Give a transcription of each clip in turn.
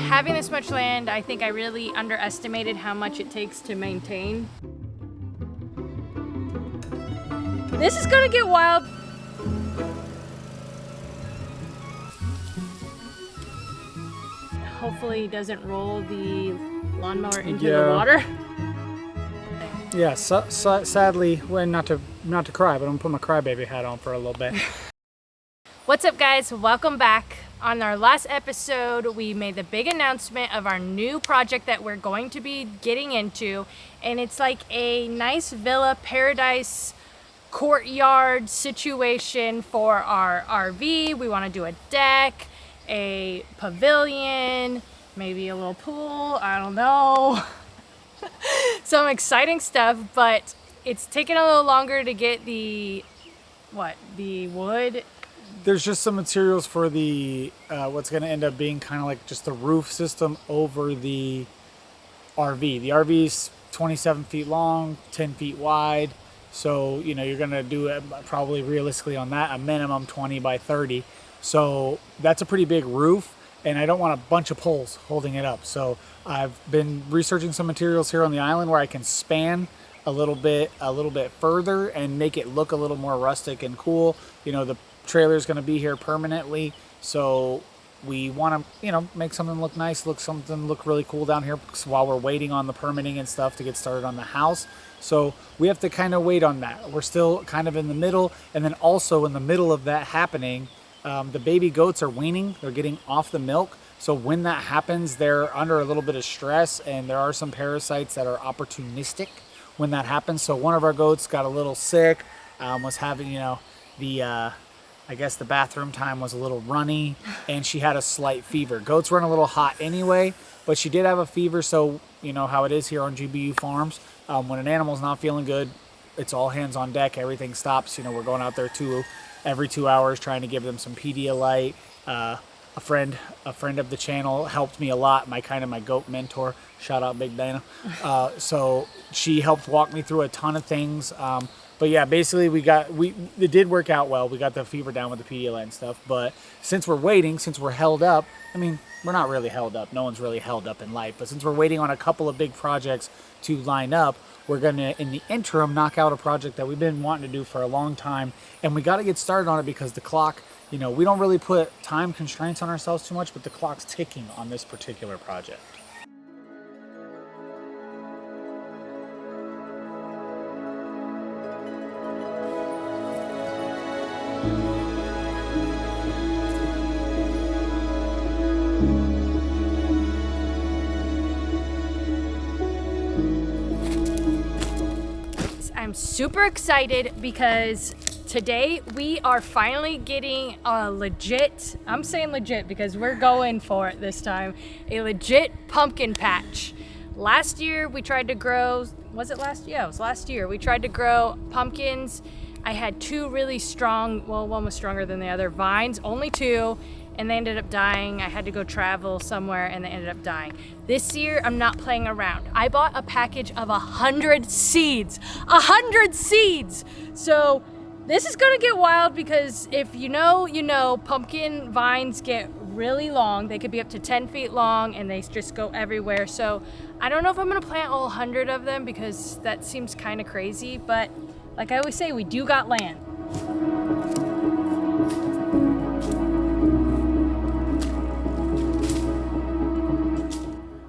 having this much land, I think I really underestimated how much it takes to maintain. This is gonna get wild. Hopefully it doesn't roll the lawnmower into the water. Yeah, sadly, well, not to cry, but I'm gonna put my crybaby hat on for a little bit. What's up, guys? Welcome back. On our last episode, we made the big announcement of our new project that we're going to be getting into, and it's like a nice villa paradise courtyard situation for our RV. We want to do a deck, a pavilion, maybe a little pool, I don't know. Some exciting stuff, but it's taken a little longer to get the wood. There's just some materials for the what's going to end up being kind of like just the roof system over the RV. The RV is 27 feet long, 10 feet wide. So, you know, you're going to do it probably realistically on that, a minimum 20 by 30. So that's a pretty big roof, and I don't want a bunch of poles holding it up. So I've been researching some materials here on the island where I can span a little bit further and make it look a little more rustic and cool. You know, the trailer is going to be here permanently, so we want to, you know, make something look nice, look really cool down here while we're waiting on the permitting and stuff to get started on the house. So we have to kind of wait on that. We're still kind of in the middle, and then also in the middle of that happening, the baby goats are weaning. They're getting off the milk. So when that happens, they're under a little bit of stress, and there are some parasites that are opportunistic when that happens. So one of our goats got a little sick, was having, you know, I guess the bathroom time was a little runny, and she had a slight fever. Goats run a little hot anyway, but she did have a fever. So you know how it is here on GBU Farms. When an animal's not feeling good, it's all hands on deck. Everything stops. You know, we're going out there every 2 hours trying to give them some Pedialyte. A friend of the channel helped me a lot. My goat mentor. Shout out Big Dana. So she helped walk me through a ton of things. But yeah, basically it did work out well. We got the fever down with the Pedialyte and stuff. But since we're waiting, since we're held up, I mean, we're not really held up. No one's really held up in life. But since we're waiting on a couple of big projects to line up, we're going to, in the interim, knock out a project that we've been wanting to do for a long time. And we got to get started on it because the clock, you know, we don't really put time constraints on ourselves too much, but the clock's ticking on this particular project. I'm super excited because today we are finally getting a legit, I'm saying legit because we're going for it this time, a legit pumpkin patch. Last year we tried to grow, was it last year? Yeah, it was last year. We tried to grow pumpkins. I had two really strong, well, one was stronger than the other, vines, only two, and they ended up dying. I had to go travel somewhere and they ended up dying. This year, I'm not playing around. I bought a package of 100 seeds. 100 seeds! So this is gonna get wild because if you know, you know, pumpkin vines get really long. They could be up to 10 feet long and they just go everywhere. So I don't know if I'm gonna plant all 100 of them because that seems kind of crazy, but like I always say, we do got land.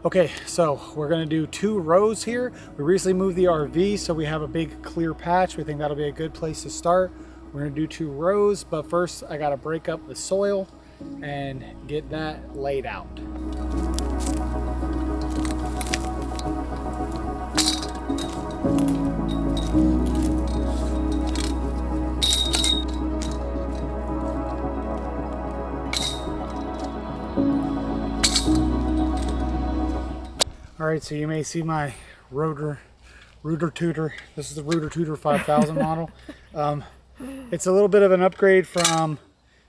Okay, so we're gonna do 2 rows here. We recently moved the RV, so we have a big clear patch. We think that'll be a good place to start. We're gonna do 2 rows, but first I gotta break up the soil and get that laid out. All right, so you may see my Rooter Tutor. This is the Rooter Tutor 5000 model. It's a little bit of an upgrade from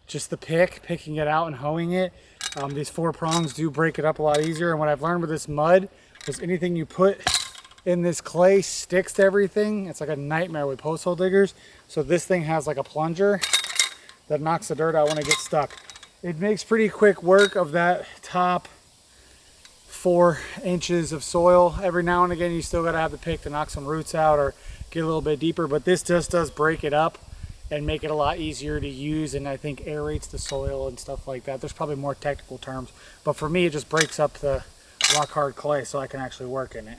just the picking it out and hoeing it. These 4 prongs do break it up a lot easier. And what I've learned with this mud is anything you put in this clay sticks to everything. It's like a nightmare with post hole diggers. So this thing has like a plunger that knocks the dirt out when it gets stuck. It makes pretty quick work of that top 4 inches of soil. Every now and again you still got to have the pick to knock some roots out or get a little bit deeper, but this just does break it up and make it a lot easier to use, and I think aerates the soil and stuff like that. There's probably more technical terms, but for me it just breaks up the rock hard clay so I can actually work in it.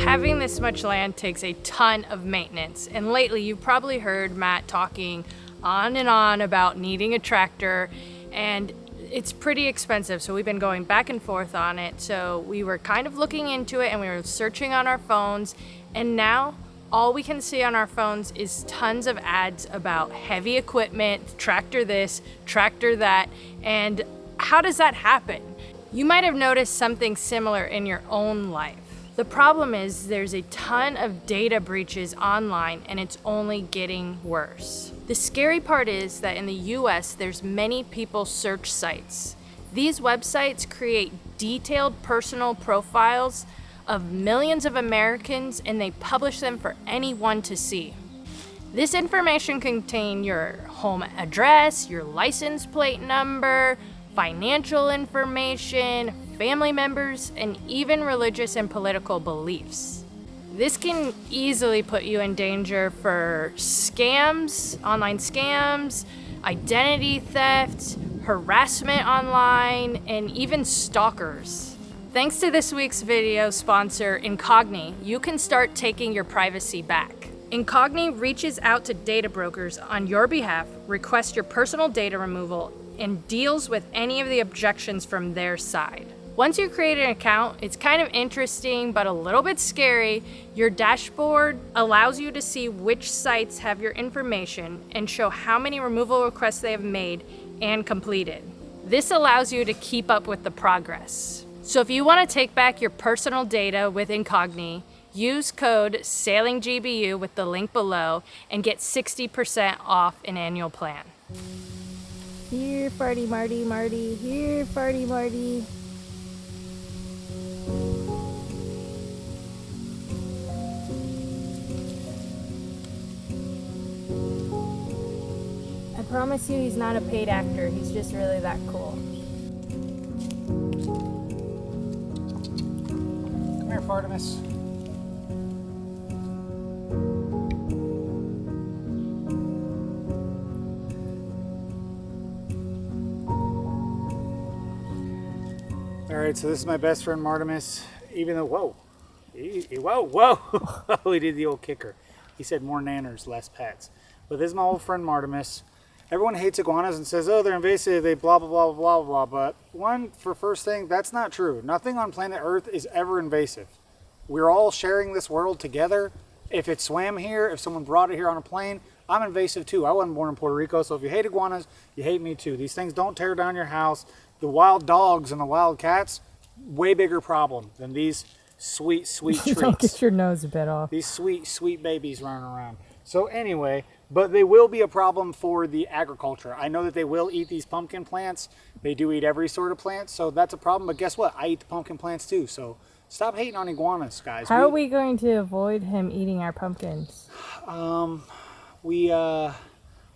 Having this much land takes a ton of maintenance, and lately you've probably heard Matt talking on and on about needing a tractor, and it's pretty expensive, so we've been going back and forth on it. So we were kind of looking into it and we were searching on our phones, and now all we can see on our phones is tons of ads about heavy equipment, tractor this, tractor that, and how does that happen? You might have noticed something similar in your own life. The problem is there's a ton of data breaches online and it's only getting worse. The scary part is that in the US, there's many people search sites. These websites create detailed personal profiles of millions of Americans and they publish them for anyone to see. This information contains your home address, your license plate number, financial information, family members, and even religious and political beliefs. This can easily put you in danger for scams, online scams, identity theft, harassment online, and even stalkers. Thanks to this week's video sponsor, Incogni, you can start taking your privacy back. Incogni reaches out to data brokers on your behalf, requests your personal data removal, and deals with any of the objections from their side. Once you create an account, it's kind of interesting but a little bit scary. Your dashboard allows you to see which sites have your information and show how many removal requests they have made and completed. This allows you to keep up with the progress. So if you want to take back your personal data with Incogni, use code SAILINGGBU with the link below and get 60% off an annual plan. Here, farty Marty, Marty. Here, farty Marty. I promise you he's not a paid actor. He's just really that cool. Come here, Fartimus. Alright, so this is my best friend Martimus. Even though, whoa, he did the old kicker. He said more nanners, less pets. But this is my old friend Martimus. Everyone hates iguanas and says, oh, they're invasive, they blah, blah, blah, blah, blah, blah. But for first thing, that's not true. Nothing on planet Earth is ever invasive. We're all sharing this world together. If it swam here, if someone brought it here on a plane, I'm invasive too. I wasn't born in Puerto Rico, so if you hate iguanas, you hate me too. These things don't tear down your house. The wild dogs and the wild cats, way bigger problem than these sweet, sweet treats. Don't get your nose a bit off. These sweet, sweet babies running around. So anyway, but they will be a problem for the agriculture. I know that they will eat these pumpkin plants. They do eat every sort of plant, so that's a problem. But guess what? I eat the pumpkin plants too. So stop hating on iguanas, guys. How are we going to avoid him eating our pumpkins? We're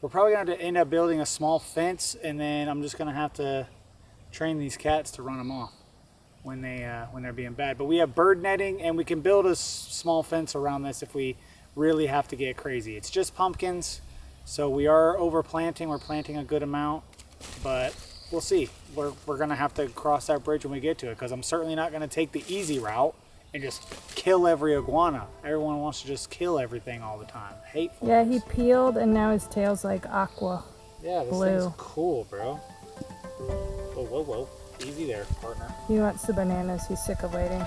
probably going to end up building a small fence, and then I'm just going to have to train these cats to run them off when they're being bad. But we have bird netting, and we can build a small fence around this if we really have to get crazy. It's just pumpkins, so we are overplanting. We're planting a good amount, but we'll see. We're going to have to cross that bridge when we get to it, because I'm certainly not going to take the easy route and just kill every iguana. Everyone wants to just kill everything all the time. Hateful. Yeah, he peeled and now his tail's like aqua. Yeah, this blue. thing's cool, bro. Whoa, whoa, whoa. Easy there, partner. He wants the bananas. He's sick of waiting.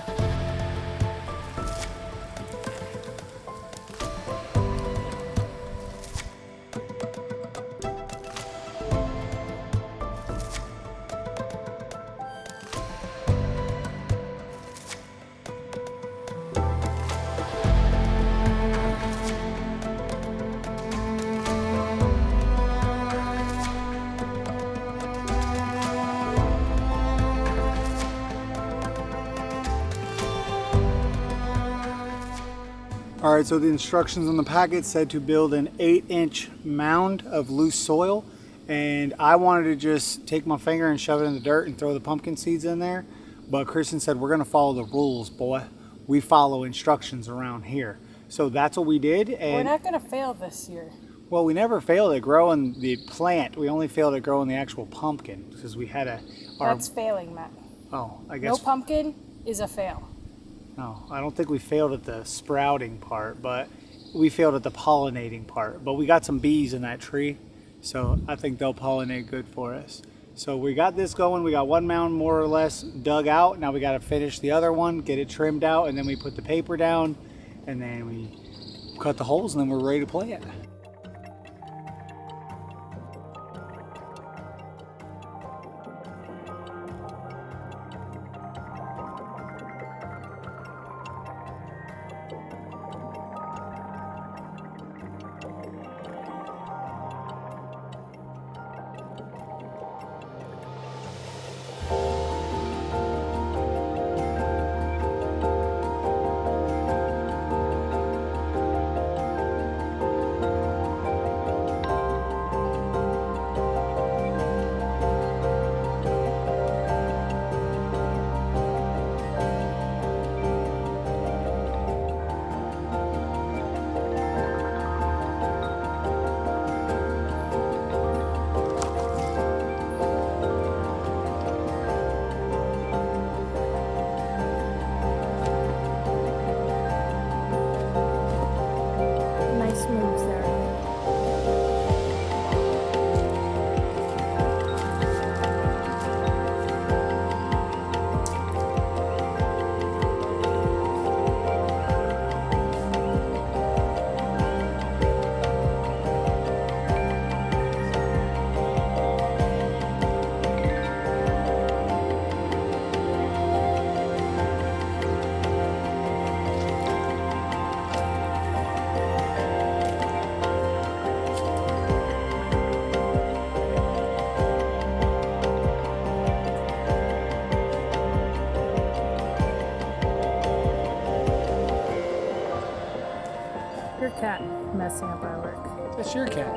All right, so the instructions on the packet said to build an 8-inch mound of loose soil And I wanted to just take my finger and shove it in the dirt and throw the pumpkin seeds in there. But Kristen said, we're gonna follow the rules, boy. We follow instructions around here. So that's what we did. And we're not gonna fail this year. well, we never failed at growing the plant. We only failed at growing the actual pumpkin because we had That's failing, Matt. Oh, I guess. No pumpkin is a fail. No, I don't think we failed at the sprouting part, but we failed at the pollinating part. But we got some bees in that tree, so I think they'll pollinate good for us. So we got this going. We got one mound more or less dug out. Now we got to finish the other one, get it trimmed out, and then we put the paper down, and then we cut the holes, and then we're ready to plant. Moves there. Your cat messing up our work. That's your cat.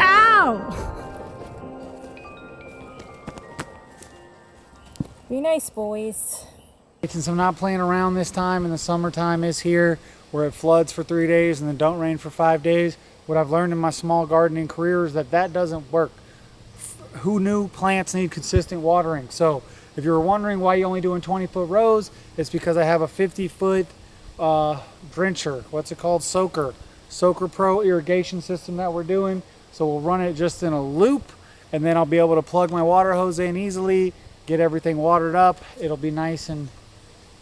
Ow! Be nice, boys. Since I'm not playing around this time and the summertime is here, where it floods for 3 days and then don't rain for 5 days, what I've learned in my small gardening career is that that doesn't work. Who knew plants need consistent watering? So if you were wondering why you're only doing 20-foot rows, it's because I have a 50-foot drencher. What's it called? Soaker Pro irrigation system that we're doing. So we'll run it just in a loop, and then I'll be able to plug my water hose in easily, get everything watered up. It'll be nice and,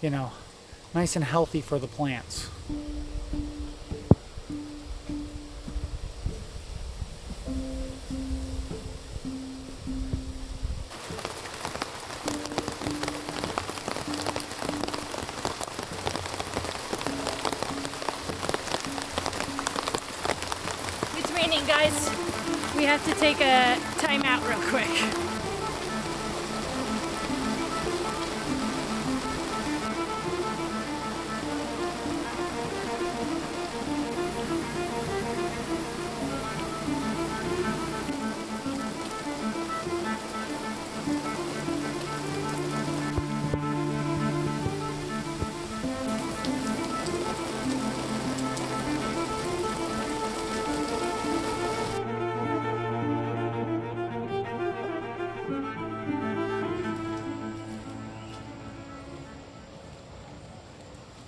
you know, nice and healthy for the plants. It's raining, guys. We have to take a time out real quick.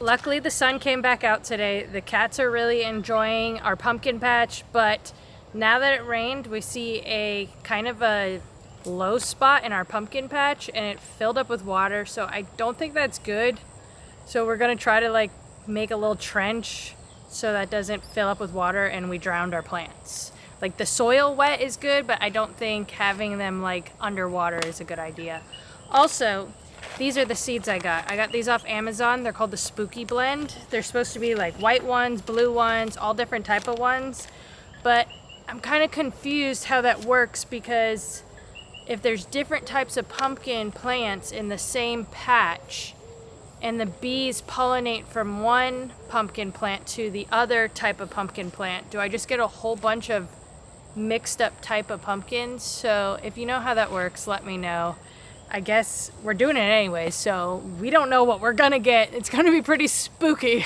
Luckily the sun came back out today. The cats are really enjoying our pumpkin patch, but now that it rained, we see a kind of a low spot in our pumpkin patch and it filled up with water, so I don't think that's good. So we're gonna try to like make a little trench so that doesn't fill up with water and we drowned our plants. Like the soil wet is good, but I don't think having them like underwater is a good idea. Also, these are the seeds I got. I got these off Amazon. They're called the Spooky Blend. They're supposed to be like white ones, blue ones, all different type of ones. But I'm kind of confused how that works because if there's different types of pumpkin plants in the same patch and the bees pollinate from one pumpkin plant to the other type of pumpkin plant, do I just get a whole bunch of mixed up type of pumpkins? So if you know how that works, let me know. I guess we're doing it anyway, so we don't know what we're gonna get. It's gonna be pretty spooky.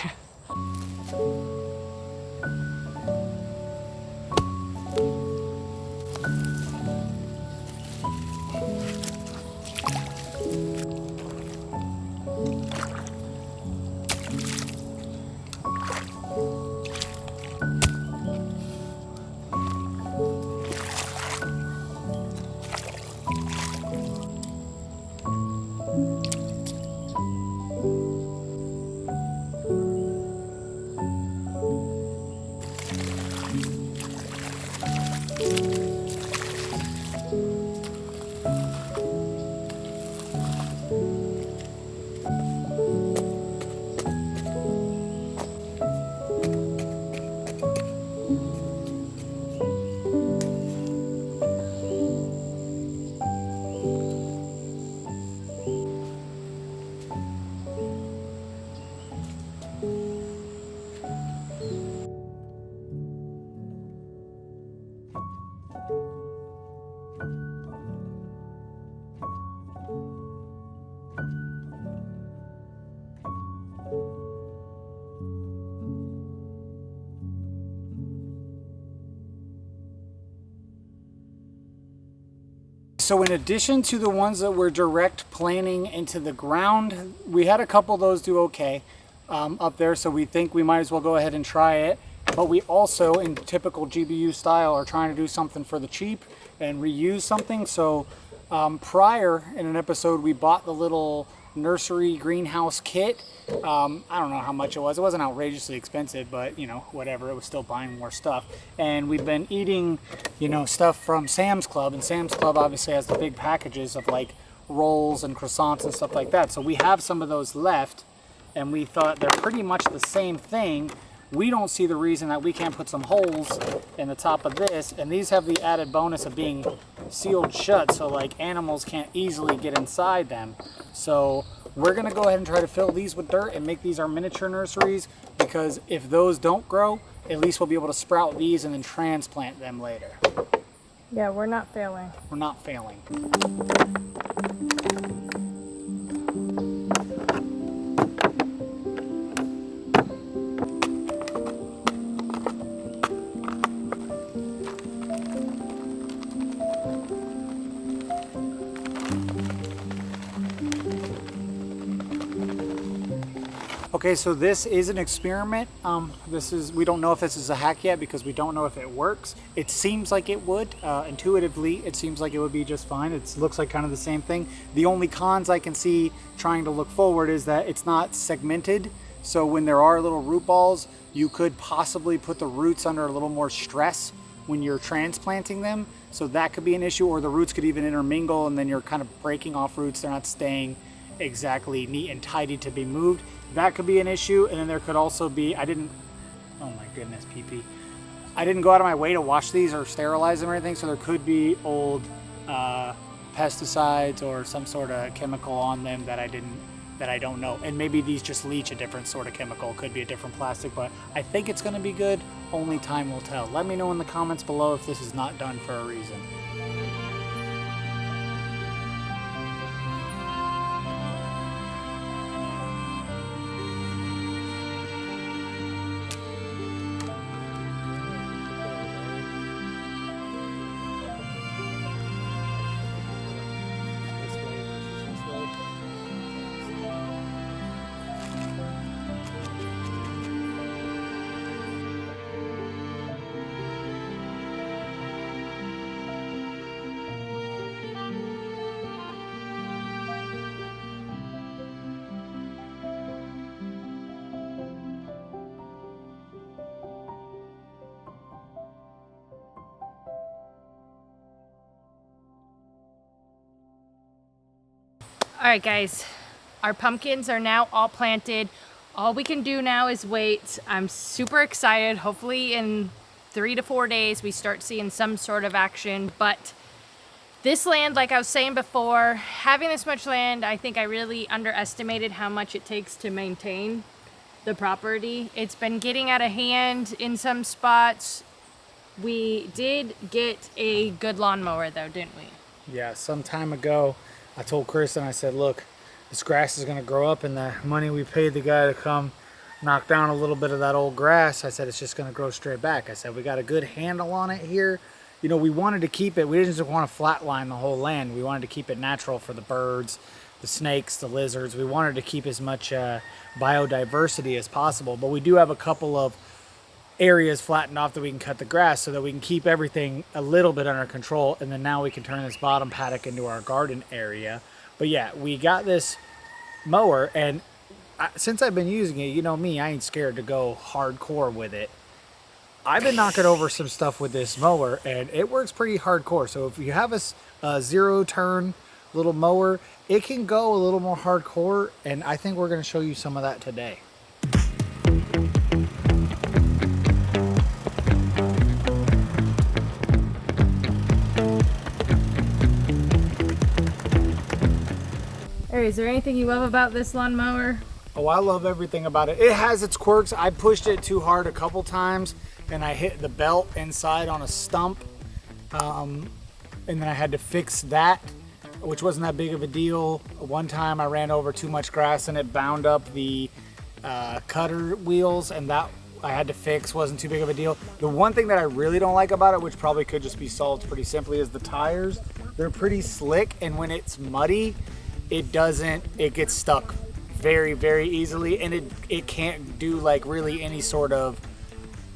So in addition to the ones that were direct planting into the ground, we had a couple of those do okay up there, so we think we might as well go ahead and try it. But we also, in typical GBU style, are trying to do something for the cheap and reuse something. So prior in an episode, we bought the little nursery greenhouse kit. I don't know how much it was. It wasn't outrageously expensive, but you know, whatever. It was still buying more stuff. And we've been eating, you know, stuff from Sam's Club, and Sam's Club obviously has the big packages of like rolls and croissants and stuff like that. So we have some of those left, and we thought they're pretty much the same thing. We don't see the reason that we can't put some holes in the top of this, and these have the added bonus of being sealed shut, so like animals can't easily get inside them. So we're gonna go ahead and try to fill these with dirt and make these our miniature nurseries, because if those don't grow, at least we'll be able to sprout these and then transplant them later. Yeah, we're not failing. We're not failing. Okay, so this is an experiment. We don't know if this is a hack yet because we don't know if it works. It seems like it would. Intuitively, it seems like it would be just fine. It looks like kind of the same thing. The only cons I can see trying to look forward is that it's not segmented. So when there are little root balls, you could possibly put the roots under a little more stress when you're transplanting them. So that could be an issue, or the roots could even intermingle and then you're kind of breaking off roots. They're not staying exactly neat and tidy to be moved. That could be an issue. And then there could also be, oh my goodness, PP. I didn't go out of my way to wash these or sterilize them or anything, so there could be old pesticides or some sort of chemical on them that I don't know. And maybe these just leach a different sort of chemical. Could be a different plastic, but I think it's gonna be good. Only time will tell. Let me know in the comments below if this is not done for a reason. All right, guys, our pumpkins are now all planted. All we can do now is wait. I'm super excited. Hopefully in 3 to 4 days, we start seeing some sort of action, but This land, like I was saying before, having this much land, I think I really underestimated how much it takes to maintain the property. It's been getting out of hand in some spots. We did get a good lawnmower though, didn't we? Yeah, some time ago, I told Kristen, I said, look, this grass is going to grow up, and the money we paid the guy to come knock down a little bit of that old grass, I said, it's just going to grow straight back. I said, we got a good handle on it here. You know, we wanted to keep it, we didn't just want to flatline the whole land. We wanted to keep it natural for the birds, the snakes, the lizards. We wanted to keep as much biodiversity as possible, but we do have a couple of areas flattened off that we can cut the grass so that we can keep everything a little bit under control, and then now we can turn this bottom paddock into our garden area. But yeah, we got this mower, and since I've been using it, you know me, I ain't scared to go hardcore with it. I've been knocking over some stuff with this mower, and it works pretty hardcore. So if you have a zero turn little mower, it can go a little more hardcore, and I think we're going to show you some of that today. Hey, is there anything you love about this lawnmower? Oh, I love everything about it. It has its quirks. I pushed it too hard a couple times, and I hit the belt inside on a stump, and then I had to fix that, which wasn't that big of a deal. One time I ran over too much grass and it bound up the cutter wheels, and that I had to fix. Wasn't too big of a deal. The one thing that I really don't like about it, which probably could just be solved pretty simply, is the tires. They're pretty slick, and when it's muddy, it gets stuck very, very easily, and it can't do like really any sort of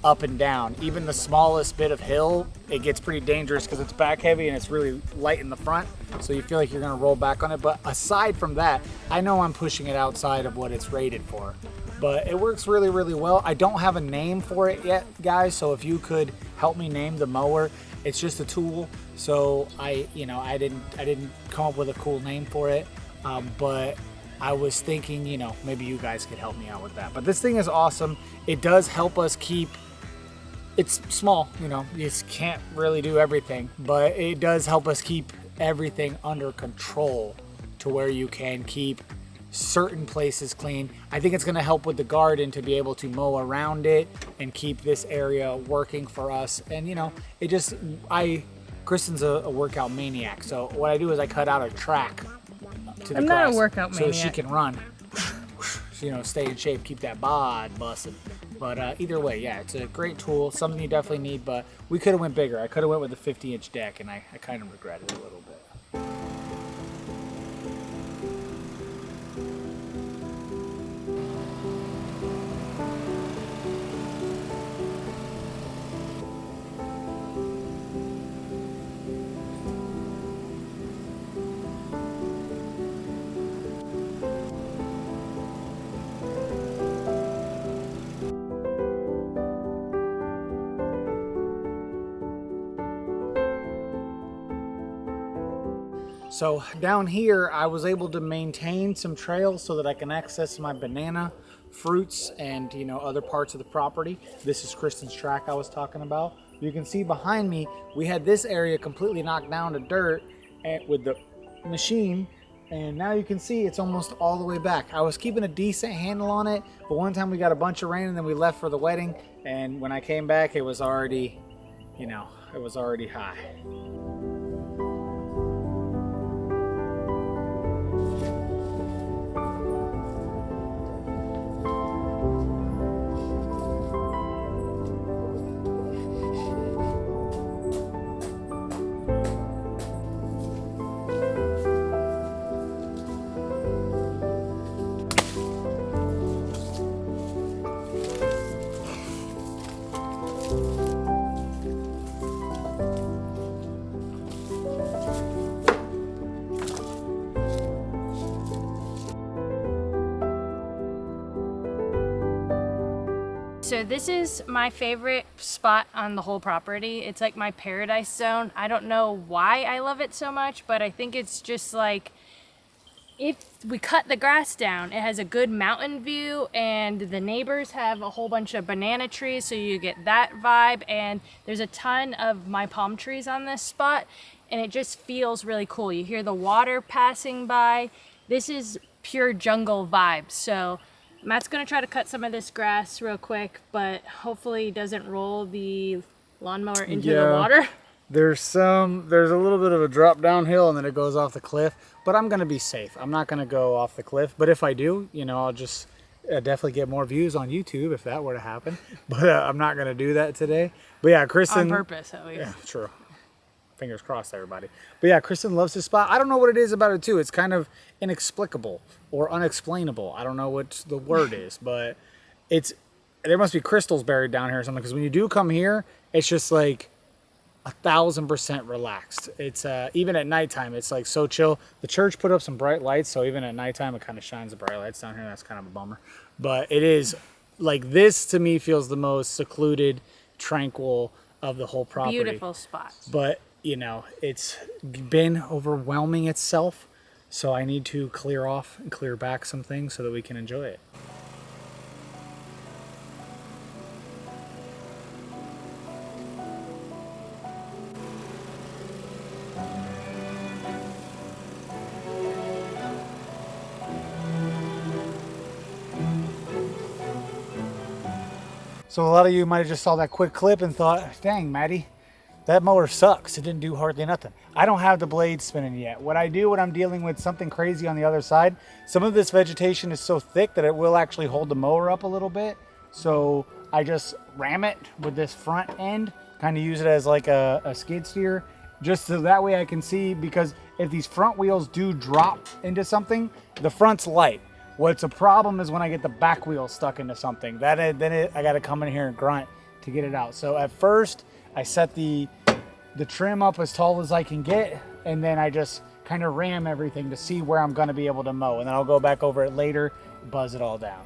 up and down. Even the smallest bit of hill, it gets pretty dangerous because it's back heavy and it's really light in the front, so you feel like you're gonna roll back on it. But aside from that, I know I'm pushing it outside of what it's rated for, but it works really, really well. I don't have a name for it yet, guys, so if you could help me name the mower. It's just a tool, so I didn't come up with a cool name for it, but I was thinking, you know, maybe you guys could help me out with that. But this thing is awesome. It does help us keep, it's small, you know, you just can't really do everything, but it does help us keep everything under control to where you can keep certain places clean. I think it's going to help with the garden to be able to mow around it and keep this area working for us. And you know, Kristen's a workout maniac, so what I do is I cut out a track to the I'm grass not a workout so maniac. that she can run, you know, stay in shape, keep that bod busted. But either way, yeah, it's a great tool, something you definitely need. But we could have went bigger. I could have went with a 50-inch deck, and I kind of regret it a little bit. So down here, I was able to maintain some trails so that I can access my banana fruits and, you know, other parts of the property. This is Kristen's track I was talking about. You can see behind me, we had this area completely knocked down to dirt with the machine, and now you can see it's almost all the way back. I was keeping a decent handle on it, but one time we got a bunch of rain and then we left for the wedding, and when I came back, it was already, you know, it was already high. So this is my favorite spot on the whole property. It's like my paradise zone. I don't know why I love it so much, but I think it's just like, if we cut the grass down, it has a good mountain view, and the neighbors have a whole bunch of banana trees, so you get that vibe. And there's a ton of my palm trees on this spot, and it just feels really cool. You hear the water passing by. This is pure jungle vibes. So Matt's gonna try to cut some of this grass real quick, but hopefully he doesn't roll the lawnmower into the water. There's a little bit of a drop downhill and then it goes off the cliff, but I'm gonna be safe. I'm not gonna go off the cliff, but if I do, you know, I'll just definitely get more views on YouTube if that were to happen. But I'm not gonna do that today. But yeah, Kristen. On purpose, at least. Yeah, true. Fingers crossed, everybody. But yeah, Kristen loves this spot. I don't know what it is about it too. It's kind of inexplicable or unexplainable. I don't know what the word is, but there must be crystals buried down here or something. Because when you do come here, it's just like 1000% relaxed. It's even at nighttime, it's like so chill. The church put up some bright lights, so even at nighttime, it kind of shines the bright lights down here. That's kind of a bummer. But it is like, this to me feels the most secluded, tranquil of the whole property. Beautiful spot. But you know, it's been overwhelming itself, so I need to clear off and clear back some things so that we can enjoy it. So a lot of you might have just saw that quick clip and thought, dang, Maddie, that mower sucks. It didn't do hardly nothing. I don't have the blade spinning yet. What I do when I'm dealing with something crazy on the other side, some of this vegetation is so thick that it will actually hold the mower up a little bit. So I just ram it with this front end, kind of use it as like a skid steer, just so that way I can see, because if these front wheels do drop into something, the front's light. What's a problem is when I get the back wheel stuck into something. I got to come in here and grunt to get it out. So at first, I set the trim up as tall as I can get, and then I just kind of ram everything to see where I'm going to be able to mow. And then I'll go back over it later, buzz it all down.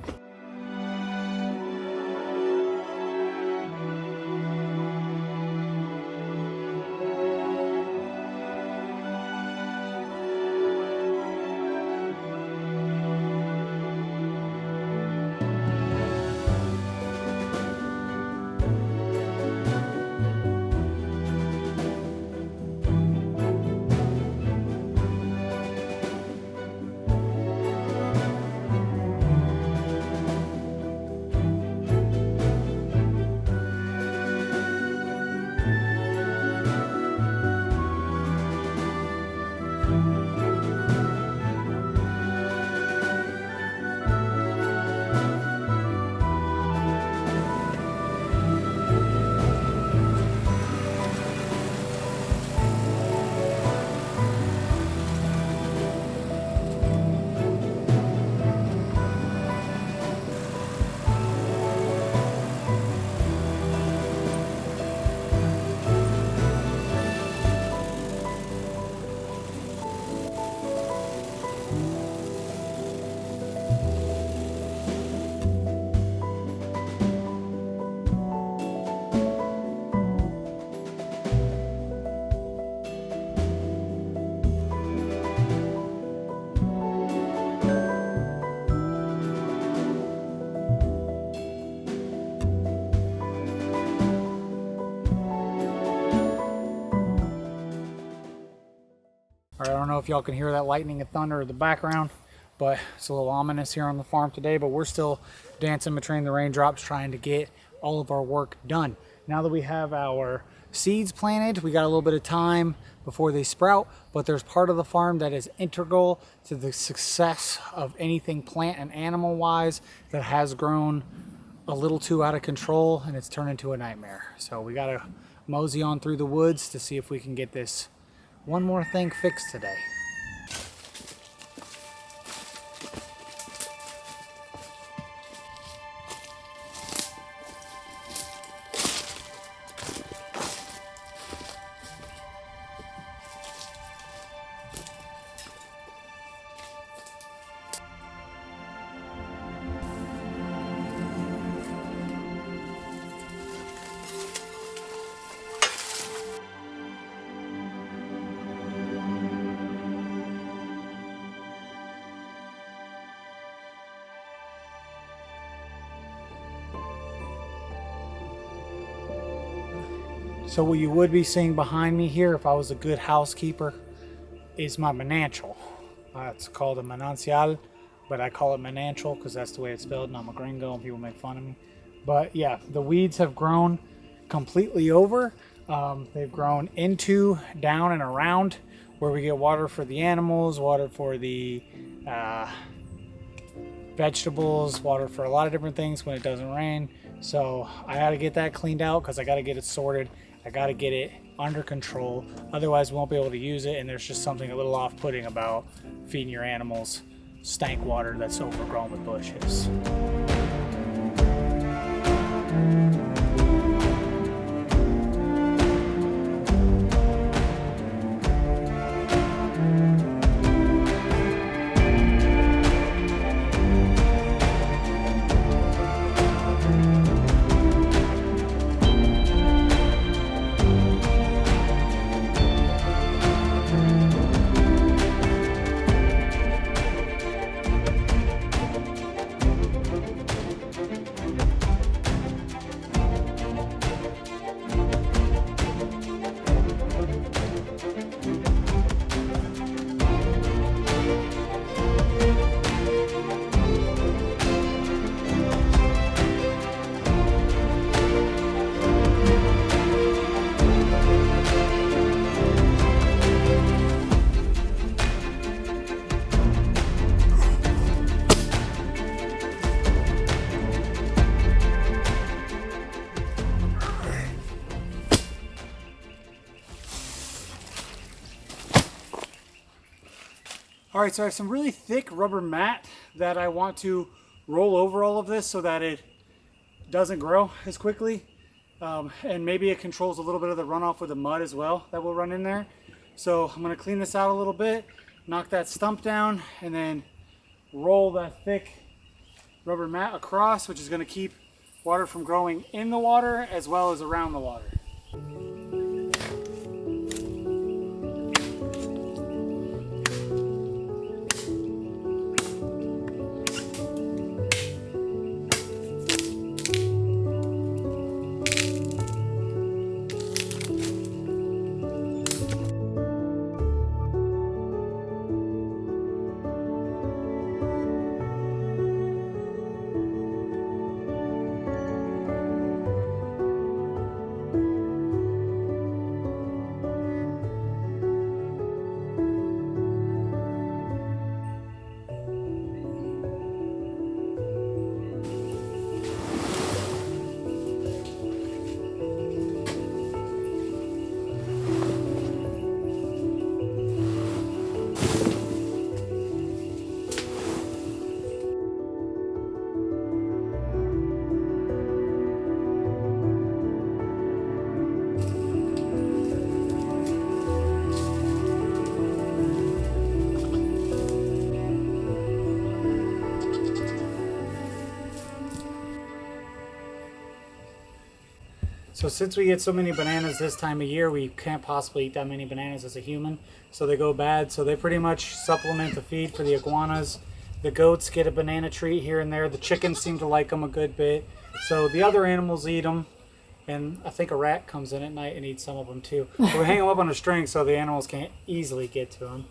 All right, I don't know if y'all can hear that lightning and thunder in the background, but it's a little ominous here on the farm today, but we're still dancing between the raindrops trying to get all of our work done. Now that we have our seeds planted, we got a little bit of time before they sprout, but there's part of the farm that is integral to the success of anything plant and animal wise that has grown a little too out of control and it's turned into a nightmare. So we gotta mosey on through the woods to see if we can get this one more thing fixed today. So what you would be seeing behind me here, if I was a good housekeeper, is my manantial. It's called a manancial, but I call it manantial because that's the way it's spelled, and I'm a gringo and people make fun of me. But yeah, the weeds have grown completely over. They've grown into, down, and around where we get water for the animals, water for the vegetables, water for a lot of different things when it doesn't rain. So I got to get that cleaned out because I got to get it sorted. I got to get it under control. Otherwise we won't be able to use it, and there's just something a little off-putting about feeding your animals stank water that's overgrown with bushes. All right, so I have some really thick rubber mat that I want to roll over all of this so that it doesn't grow as quickly. And maybe it controls a little bit of the runoff with the mud as well that will run in there. So I'm gonna clean this out a little bit, knock that stump down, and then roll that thick rubber mat across, which is gonna keep water from growing in the water as well as around the water. So since we get so many bananas this time of year, we can't possibly eat that many bananas as a human. So they go bad. So they pretty much supplement the feed for the iguanas. The goats get a banana treat here and there. The chickens seem to like them a good bit. So the other animals eat them. And I think a rat comes in at night and eats some of them too. So we hang them up on a string so the animals can't easily get to them.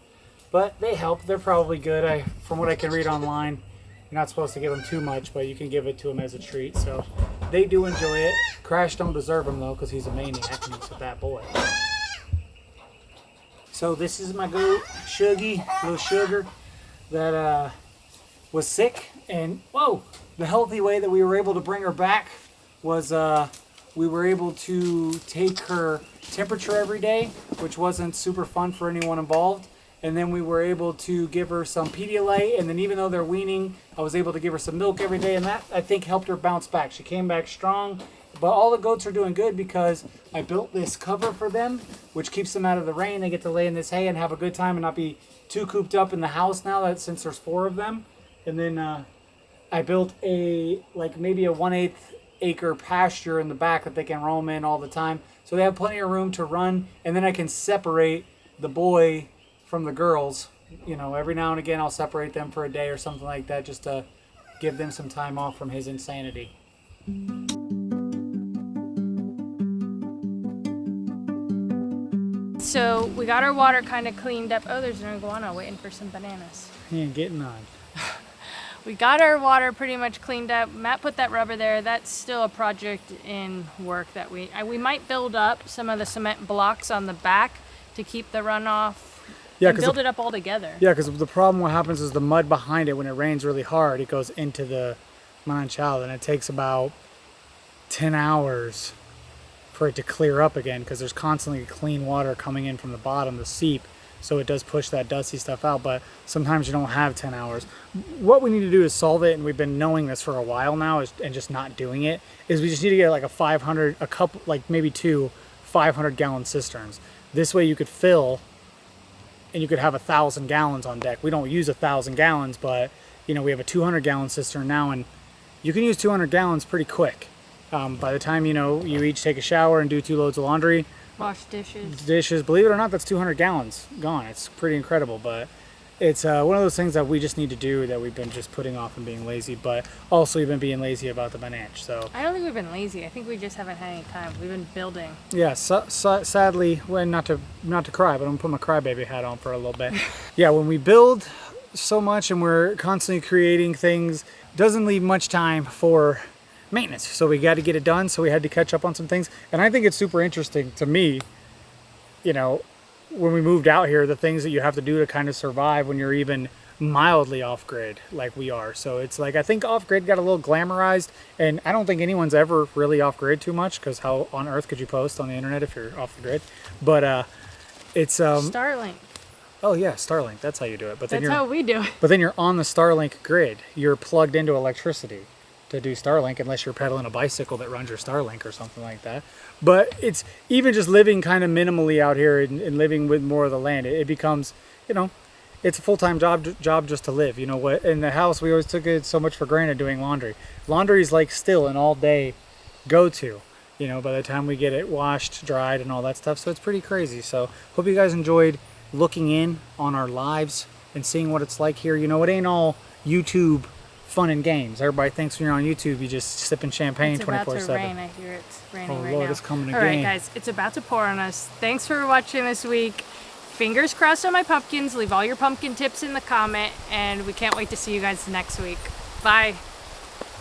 But they help. They're probably good. From what I can read online, you're not supposed to give them too much, but you can give it to them as a treat. So they do enjoy it. Crash don't deserve him though, because he's a maniac and he's a bad boy. So this is my goat, Shuggy, little Sugar, that was sick. And whoa, the healthy way that we were able to bring her back was we were able to take her temperature every day, which wasn't super fun for anyone involved. And then we were able to give her some Pedialyte, and then even though they're weaning, I was able to give her some milk every day, and that, I think, helped her bounce back. She came back strong, but all the goats are doing good because I built this cover for them, which keeps them out of the rain. They get to lay in this hay and have a good time and not be too cooped up in the house now, since there's 4 of them. And then I built maybe a 1/8 acre pasture in the back that they can roam in all the time. So they have plenty of room to run, and then I can separate the boy from the girls. You know, every now and again I'll separate them for a day or something like that, just to give them some time off from his insanity. so we got our water kind of cleaned up. Oh, there's an iguana waiting for some bananas. He ain't getting on. We got our water pretty much cleaned up. Matt put that rubber there. That's still a project in work that we might build up some of the cement blocks on the back to keep the runoff. Yeah, build it up all together. Yeah, because the problem what happens is the mud behind it, when it rains really hard, it goes into the manantial, and it takes about 10 hours for it to clear up again, because there's constantly clean water coming in from the bottom, the seep, so it does push that dusty stuff out, but sometimes you don't have 10 hours. What we need to do to solve it, and we've been knowing this for a while now, and just not doing it, is we just need to get like a couple, like maybe 2 500-gallon cisterns. This way you could fill, and you could have 1,000 gallons on deck. We don't use 1,000 gallons, but you know, we have a 200-gallon cistern now, and you can use 200 gallons pretty quick. By the time, you know, you each take a shower and do 2 loads of laundry, wash dishes, believe it or not, that's 200 gallons gone. It's pretty incredible, but it's one of those things that we just need to do, that we've been just putting off and being lazy, but also we've been being lazy about the banach. So I don't think we've been lazy. I think we just haven't had any time. We've been building. Yeah, sadly, well, not to cry, but I'm gonna put my crybaby hat on for a little bit. Yeah, when we build so much and we're constantly creating things, doesn't leave much time for maintenance. So we got to get it done. So we had to catch up on some things. And I think it's super interesting to me, you know, when we moved out here, the things that you have to do to kind of survive when you're even mildly off grid like we are. So it's like, I think off grid got a little glamorized, and I don't think anyone's ever really off grid too much, because how on earth could you post on the internet if you're off the grid? But it's Starlink. Oh yeah, Starlink. That's how you do it. But then that's how we do it. But then you're on the Starlink grid. You're plugged into electricity to do Starlink, unless you're pedaling a bicycle that runs your Starlink or something like that. But it's even just living kind of minimally out here and living with more of the land. It becomes, you know, it's a full-time job just to live. You know what? In the house, we always took it so much for granted doing laundry. Laundry is like still an all-day go-to. You know, by the time we get it washed, dried, and all that stuff. So it's pretty crazy. So hope you guys enjoyed looking in on our lives and seeing what it's like here. You know, it ain't all YouTube fun and games. Everybody thinks when you're on YouTube, you just sipping champagne 24/7. It's about to rain. I hear it's raining right Lord, now. It's coming again. All right, guys, it's about to pour on us. Thanks for watching this week. Fingers crossed on my pumpkins. Leave all your pumpkin tips in the comment, and we can't wait to see you guys next week. Bye.